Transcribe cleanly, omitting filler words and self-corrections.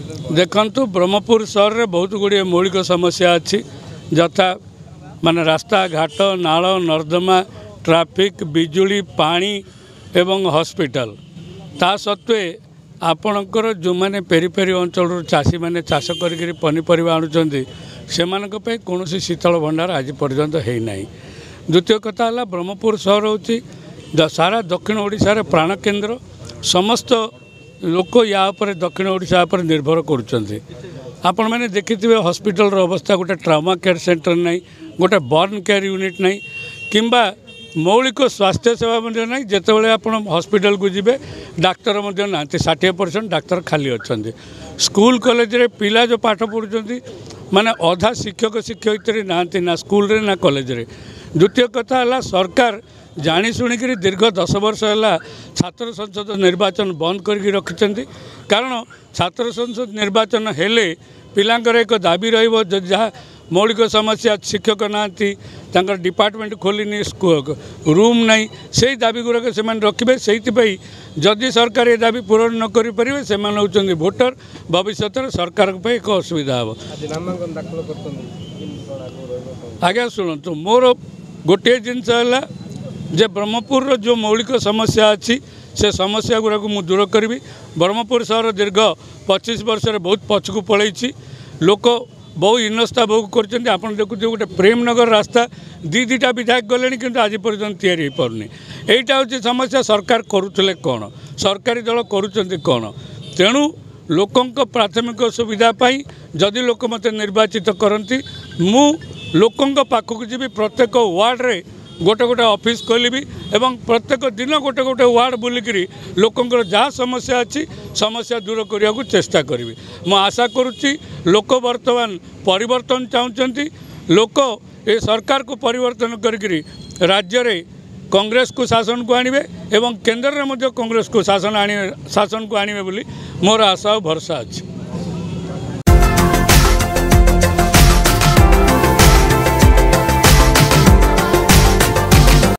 देखु ब्रह्मपुर सहर में बहुत गुड़िया मौलिक समस्या अच्छी यथा माने रास्ता घाट नाल नर्दमा ट्राफिक बिजुली पानी एवं हॉस्पिटल ता सत्वे आपणकर जो मैंने पेरी पेरी अंचल चाषी मैंने चाष कर पनीपरिया आणुचंदी से कौन शीतल भंडार आज पर्यंत होना। द्वितीय कथा है ब्रह्मपुर सहर हूँ सारा दक्षिण ओडिशा रे प्राण केन्द्र समस्त लोक या दक्षिण ओडिशा पर निर्भर करुँच। आपण मैंने देखिए हॉस्पिटल अवस्था गोटे ट्रामा केयर सेंटर नहीं गोटे बर्न केयर यूनिट नहीं किंबा मौलिक स्वास्थ्य सेवा नहीं जिते आप हॉस्पिटल को जीवे डाक्तर ना 60% डाक्तर खाली अच्छा। स्कूल कॉलेज रे पिला जो पाठ पढ़ुं माने अधा शिक्षक शिक्षयित्री ना स्कूल रे ना कॉलेज रे। द्वितीय कथा है सरकार जानी शुणिक दीर्घ 10 वर्ष है छात्र संसद निर्वाचन बंद करके रखिंट कारण छात्र संसद निर्वाचन हेले पिलांकर एक दाबी रहिबो जहाँ मौलिक समस्या शिक्षक ना डिपार्टमेंट खोलनी रूम नहीं से दाबी गुड़ाक से रखिए से जदि सरकार ये दाबी पूरण न करें से हूँ भोटर भविष्य सरकार एक असुविधा हम। आज्ञा शुणु मोर गोटे जिनस है जे ब्रह्मपुर जो मौलिक समस्या अच्छी से समस्या गुड़ाक मुझे दूर करी। ब्रह्मपुर सहर दीर्घ 25 वर्ष बहुत पछकू पलैछि लोक बहु हिनस्ता भोग कर देखुए गोटे प्रेमनगर रास्ता दुईटा विधायक गले कि आज पर्यटन या पारनी यहीटा हूँ समस्या सरकार करुले कौन सरकारी दल करुँच कौन। तेणु लोकों प्राथमिक सुविधापी जदि लोक मत निर्वाचित करती मु लोकों पाखक जी प्रत्येक वार्ड रे गोटे गोटे ऑफिस खोलि एवं प्रत्येक दिन गोटे गोटे वार्ड बुलिकी लोकंर जहाँ समस्या अच्छी समस्या दूर करने को चेष्टा करी। मु आशा करुच्ची लोक वर्तमान परिवर्तन चाहते लोक ये सरकार को परिवर्तन करी राज्य रे कांग्रेस को शासन को आणवे एवं केंद्र में कांग्रेस को शासन को आणवे बोली मोर आशा और भरोसा अच्छी।